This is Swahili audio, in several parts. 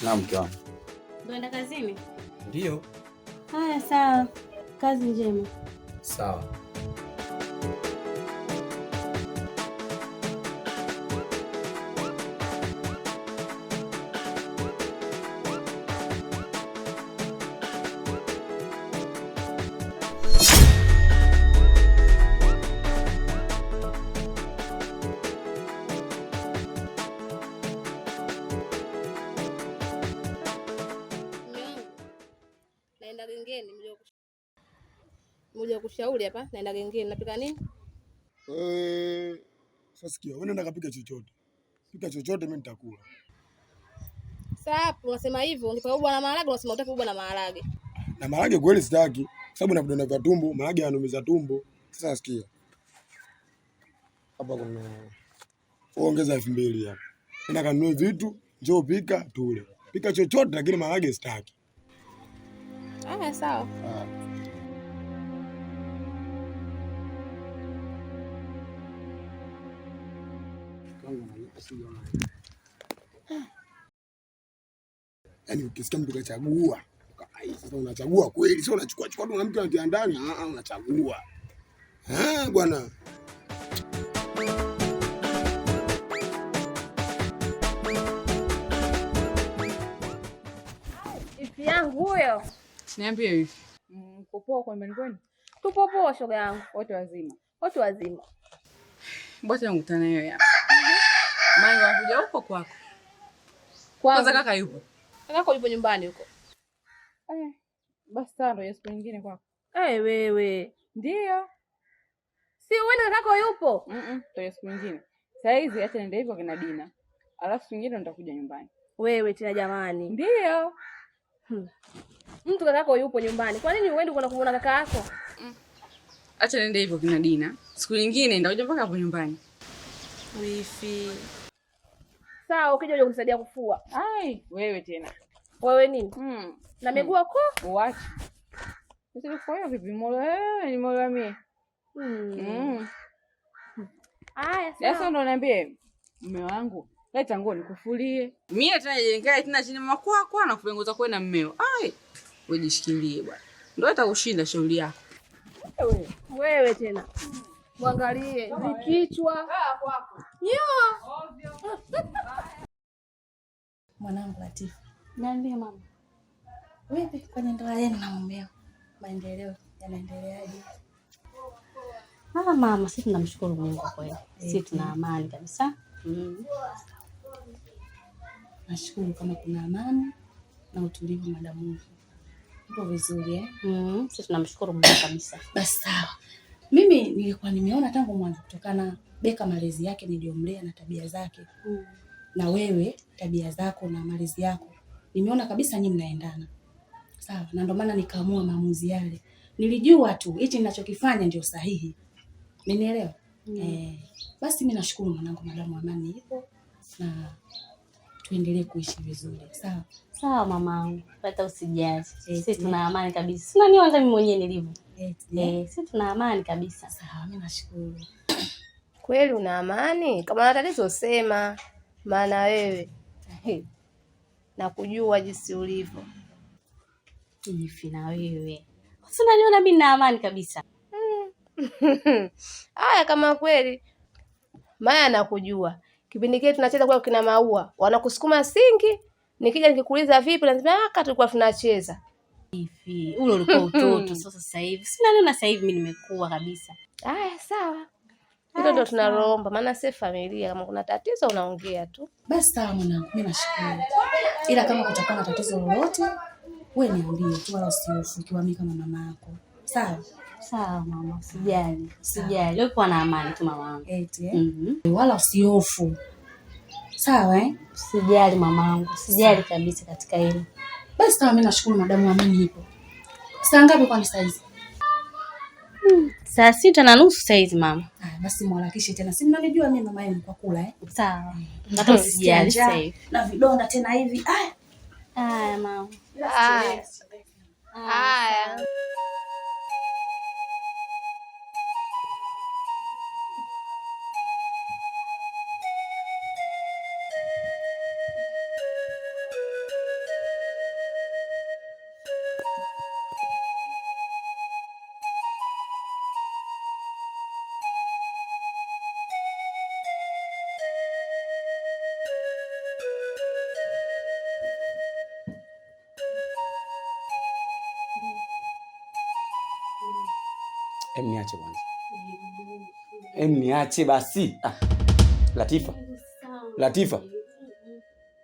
Na mke wangu. Unaenda kazini? Ndio. Haya sawa. Kazi njema. Sawa. Naenda gengeni mmoja kushauri hapa, naenda gengeni napika nini? Sasa sikia, wewe nenda kapika chochote. Pika chochote mimi nitakula. Sasa hapo unasema hivyo, ungepika ubwa na maharage, unasema utaki ubwa na maharage. Na maharage kweli sitaki, sababu na vidonda vya tumbo, maharage yanaumiza tumbo. Sasa sikia. Hapa kuna ongeza 2000 hapa. Nenda kanunue vitu, njoo pika tule. Pika chochote lakini maharage sitaki. Sawa. Yaani ukisikia mtu kachagua, sasa unachagua kweli, sio unachukua tu na mtu anatia ndani, unachagua. Bwana. Ifi yangu huyo. Niambie hivi. Uko poa kwa nyumbani kwenu? Tupo poa shoga yangu. Wote wazima. Wote wazima. Mbona nikutana nayo hapa? Mimi wakuja huko kwako. Kwanza kaka yupo. Kaka yupo nyumbani huko. Basi sawa, ndio siku nyingine kwako. Wewe. Ndio. Si wewe kaka yupo? Ndio siku nyingine. Sasa hizi acha niende hivyo kina Dina. Alafu siku nyingine nitakuja nyumbani. Wewe tena jamani. Ndio. Mtu kaka yupo nyumbani. Kwa nini uende kwenda kumuona kaka yako? Acha niende hivyo kina Dina. Siku nyingine nitakuja mpaka hapo nyumbani. Wifi. Sawa, ukija uje kunisaidia kufua. Wewe tena. Wewe nini? Na miguu yako? Uache. Sisi kwa vipi ni mola mimi. Sawa. Sasa ndo niambie mume wangu, leta nguo nikufulie. Mimi hata nikae tena chini kwa na kupengoza kwa na mmeo. Wewe jishikilie bwana. Ndio atakushinda shauri yako. Wewe tena. Muangalie vikichwa. Mwanangu Latifa. Niambie mama. Vipi kwenye ndoa yenu na mumeo? Maendeleo yanaendeleaje? Mama, sisi tunamshukuru Mungu kweli. Sisi tuna amani kabisa. Nashukuru kama kuna amani na utulivu madamu. Ipo vizuri Sisi tunamshukuru Mungu kabisa. Basi sawa. Mimi nilikuwa nimeona tangu mwanzo kutokana Beka malezi yake niliyomlea na tabia zake. Na wewe tabia zako na malezi yako. Nimeona kabisa nyinyi mnaendana. Sawa, na ndio maana nikaamua maamuzi yale. Nilijua tu hichi ninachokifanya ndio sahihi. Umenielewa? Basi mimi nashukuru mwanangu madamu amani ipo na tuendelee kuishi vizuri. Sawa. Sawa mamangu. Hata usijali. Sisi tuna amani kabisa. Sina niona mimi mwenyewe nilivyo. Sisi tuna amani kabisa. Sawa, mimi nashukuru. Kweli una amani? Kama una tatizo sema. Maana wewe nakujua jinsi ulivyo. Hivi na wewe. Sina niona mimi na amani kabisa. Kama kweli. Maya nakujua. Kipindi kile tunacheza kwa kina Maua, wanakusukuma singi. Nikija nikikuuliza vipi, nasema tulikuwa tunacheza. Hivi, ule ulikuwa utoto, sasa hivi. Sina niona sasa hivi mimi nimekuwa kabisa. Sawa. Hilo ndio tunaloomba, maana sisi familia kama kuna tatizo unaongea tu. Basi sawa mwanangu, mimi nashukuru. Ila kama kutakuwa na tatizo lolote, wewe niambie tu wala usihofu ukiwa mimi kama mama yako. Sawa? Sawa mama, usijali. Usijali. Wewe kuwa na amani tu mama wangu. Wala usihofu. Sawa Usijali mamangu. Usijali kabisa katika hilo. Basi sawa, mimi nashukuru madamu amani ipo. Saa ngapi kwani saa hizi? Saa 6:30 saa hizi mama. Basi mharakishe tena. Si mnanijua mimi mama yenu kwa kula Sawa. Hata usijali sasa hivi. Na vidonda tena hivi. Mama. Niache kwanza. Niache basi. Latifa.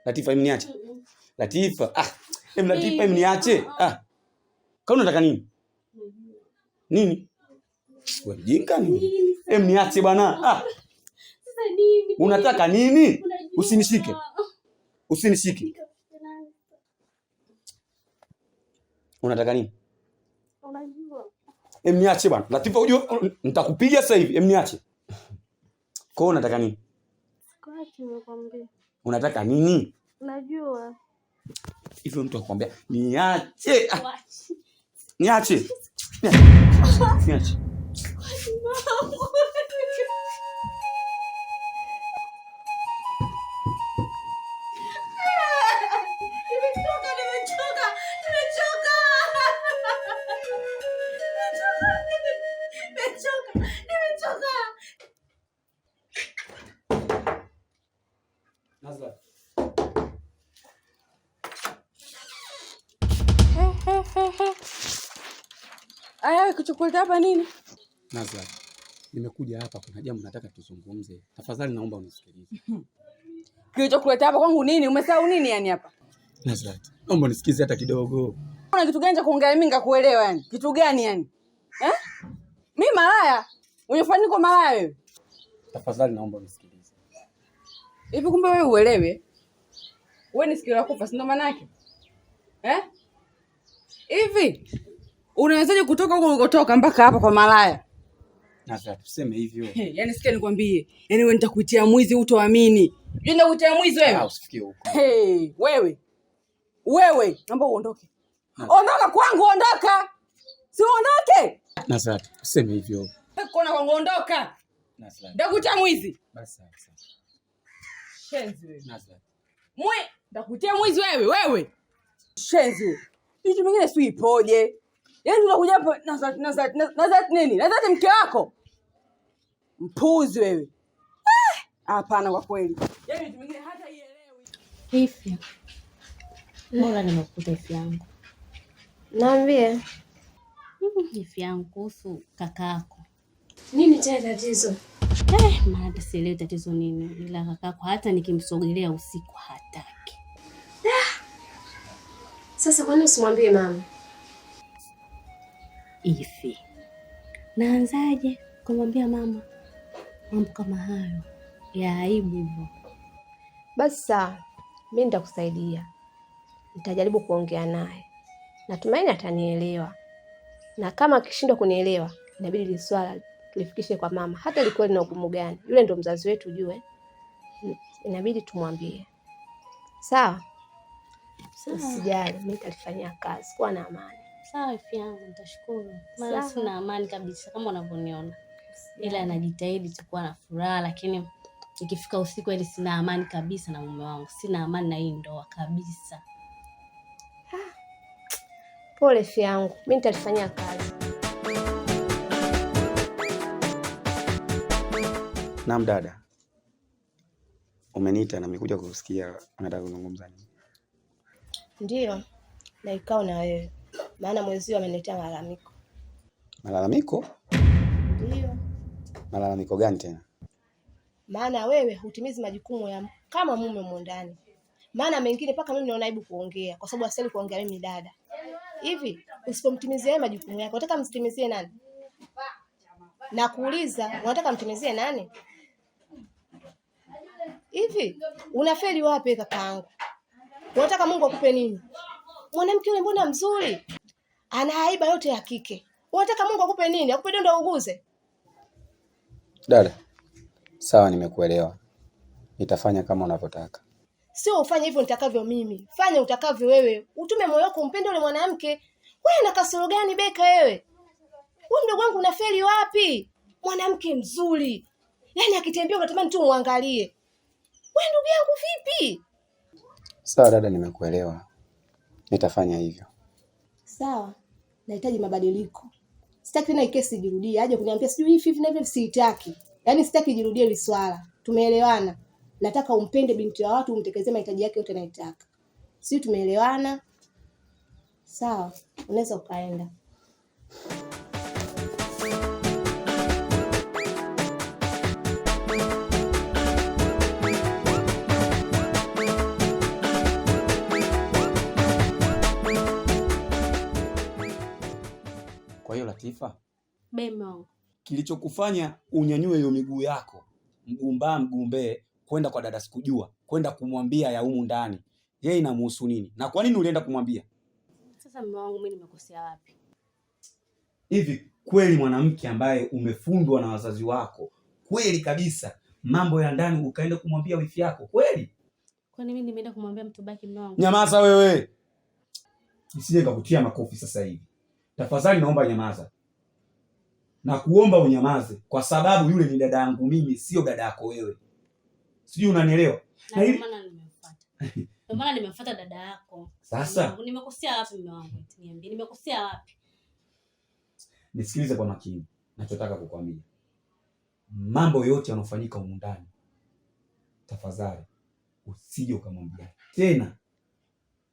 Latifa, niache. Latifa. Latifa, niache. Kama unataka nini? Nini? Wewe mjinga nini? Niache bwana. Sasa nini? Unataka nini? Usinishike. Usinishike. Unataka nini? Unajua. Niache bwana. Latifa, unajua nitakupiga sasa hivi. Niache. Kwa unataka nini? Sikaachi nimekwambia. Unataka nini? Unajua. Hivyo mtu akwambia niache. Niache. Niache. Nazla. Aya, kuchokoleta hapa nini? Nazla, nimekuja hapa kuna jambo nataka tuzungumze. Tafadhali naomba unisikilize. Kilichokuleta hapa kwangu nini? Umesahau nini yani hapa? Nazla, naomba unisikize hata kidogo. Una kitu gani cha kuongea mimi ngakuelewa yani? Kitu gani yani? Mimi malaya? Unafanya kwa malaya wewe? Tafadhali naomba unisikilize. Hivi kumbe wewe uelewe? Wewe ni sikio la kufa, si ndo maana yake? Hivi unawezaje kutoka huko ulikotoka mpaka hapa kwa malaya? Nazla, tuseme hivyo. Yaani sikia nikwambie. Yaani wewe nitakuitia mwizi utoamini. Unataka kuitia mwizi wewe? Usifikie huko. Wewe. Wewe, naomba uondoke. Ondoka kwangu, ondoka. Si uondoke. Nazla, tuseme hivyo. Kona kwangu ondoka. Nazla. Ndakutia mwizi. Basi sasa. Shenzi wewe. Nazla. Ndakutia mwizi wewe. Shenzi. Kitu kingine si ipoje? Yaani tunakuja hapa Nazat nini? Nazat mke wako? Mpuzi wewe. Hapana kwa kweli. Yaani kitu kingine hata ielewi. Hivi. Bora nimekuta hivi yangu. Naambie. Hivi yangu kuhusu kakako. Nini tena tatizo? Maana sielewi tatizo nini. Ila kakako hata nikimsogelea usiku hataki. Sasa kwani usimwambie mama? Hivi. Naanzaje kumwambia mama mambo kama hayo? Ya aibu hivyo. Basi sawa. Mimi nitakusaidia. Nitajaribu kuongea naye. Natumaini atanielewa. Na kama akishindwa kunielewa, inabidi ile swala tulifikishe kwa mama. Hata ilikuwa lina ugumu gani. Yule ndo mzazi wetu ujue. Inabidi tumwambie. Sawa? Usijali, mimi nitalifanyia kazi. Kuwa na amani. Sawa ifi yangu, nitashukuru. Maana sina amani kabisa kama unavyoniona. Ila najitahidi kuwa na furaha, lakini ikifika usiku ile sina amani kabisa na mume wangu. Sina amani na hii ndoa kabisa. Pole ifi yangu, mimi nitalifanyia kazi. Naam dada. Umeniita na nimekuja kusikia unataka kuzungumza nini? Ndio. Na ikao na wewe. Maana mwezi ameniletea malalamiko. Malalamiko? Ndio. Malalamiko gani tena? Maana wewe hutimizi majukumu ya kama mume mwandani. Maana mengine paka mimi naona aibu kuongea kwa sababu asili kuongea mimi dada. Hivi usipomtimizia majukumu yako unataka msitimizie nani? Na kuuliza unataka mtimizie nani? Hivi unafeli wapi kakaangu? Unataka Mungu akupe nini? Mwanamke yule mbona mzuri? Ana haiba yote ya kike. Unataka Mungu akupe nini? Akupe dondo uguze? Dada. Sawa, nimekuelewa. Nitafanya kama unavyotaka. Sio ufanye hivyo nitakavyo mimi. Fanya utakavyo wewe. Utume moyo wako umpende yule mwanamke. Wewe una kasoro gani beka wewe? Wewe mdogo wangu unafeli wapi? Mwanamke mzuri. Yaani akitembea unatamani tu muangalie. Wewe ndugu yangu vipi? Sawa dada, nimekuelewa. Nitafanya hivyo. Sawa. Nahitaji mabadiliko. Sitaki tena ikesi jirudie. Aje kuniambia sijui hivi na hivi sitaki. Yaani sitaki jirudie hili swala. Tumeelewana. Nataka umpende binti wa watu, umtekelezee mahitaji yake yote anayotaka. Sisi tumeelewana? Sawa. Unaweza ukaenda. Latifa, Bemo, kilichokufanya unyanyue hiyo miguu yako mgumbee kwenda kwa dada sikujua, kwenda kumwambia ya humu ndani, yeye inamhusu nini? Na kwa nini ulienda kumwambia? Sasa mume wangu mimi nimekosea wapi? Hivi kweli mwanamke ambaye umefundwa na wazazi wako, kweli kabisa mambo ya ndani ukaenda kumwambia wifi yako kweli? Kwani mimi nimeenda kumwambia mtu baki mume wangu? Nyamaza wewe. Nisije nikakutia makofi sasa hivi. Tafadhali naomba nyamaza. Na kuomba unyamaze kwa sababu yule ni dada yangu mimi, sio dada yako wewe. Sijui unanielewa? Na ndio maana nimemfuata. Ndio maana nimemfuata dada yako. Sasa nimekosea wapi mume wangu? Niambie nimekosea wapi? Nisikilize kwa makini. Nachotaka kukwambia, mambo yote yanofanyika humu ndani, tafadhali usije ukamwambia tena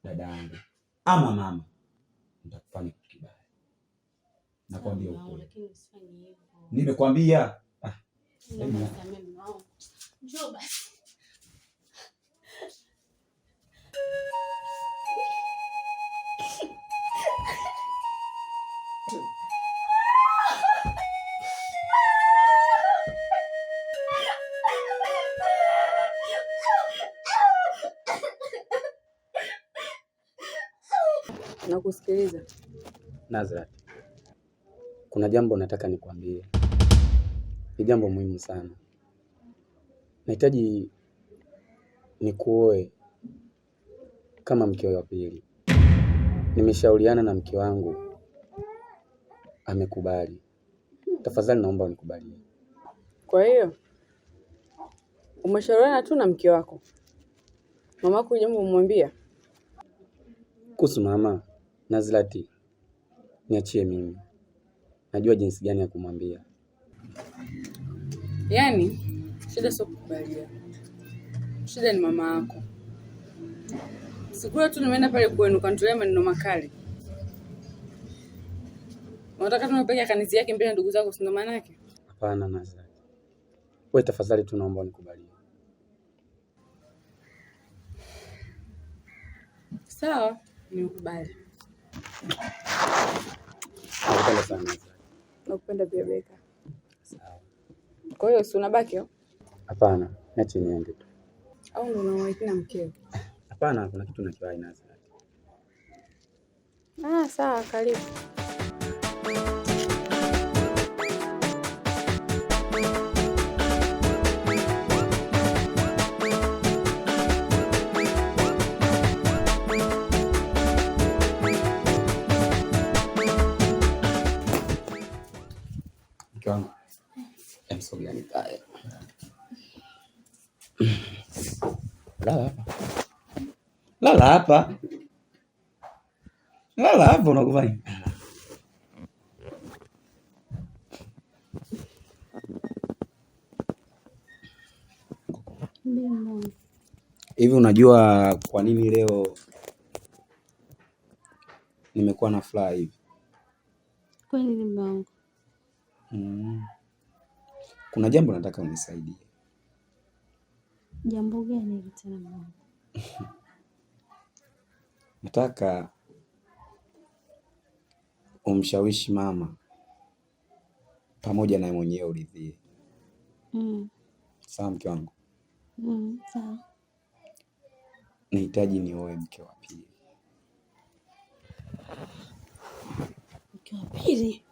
dada yangu ama mama, nitakufanya kibaya. Nakwambia ukweli. Lakini usifanye hivyo. Nimekwambia. Njoo basi. Nakusikiliza. Nazareth, kuna jambo nataka nikwambie. Ni jambo muhimu sana. Nahitaji nikuoe kama mke wa pili. Nimeshauriana na mke wangu, amekubali. Tafadhali naomba unikubalie. Kwa hiyo umeshauriana tu na mke wako? Mamako jambo umwambia? Kuhusu mama, Nazareth, niachie mimi. Najua jinsi gani ya kumwambia. Yaani shida sio kukubalia. Shida ni mama yako. Siku tu nimeenda pale kwenu kanitolea maneno makali. Unataka tunapeleka kanisa yake mbele ndugu zako, si ndo maana yake? Hapana Nazareth. Wewe tafadhali tunaomba unikubalie. Sawa, nimekubali. Nakupenda sana Nazareth. Nakupenda pia Beka. Sawa. Kwa hiyo si unabaki au? Hapana, niache niende tu. Au ndo unawahi na mkeo? Hapana, kuna kitu nakiwahi Nazareth. Sawa, karibu. Mke wangu. Emsogea nikae. Lala hapa. Lala hapa. Lala hapa unakufanya. Hivi unajua kwa nini leo nimekuwa na furaha hivi? Kwa nini mume wangu? Kuna jambo nataka unisaidie. Jambo gani hili tena mume wangu? Nataka umshawishi mama pamoja na mwenyewe uridhie. Sawa mke wangu? Sawa. Nahitaji nioe mke wa pili. Mke wa pili?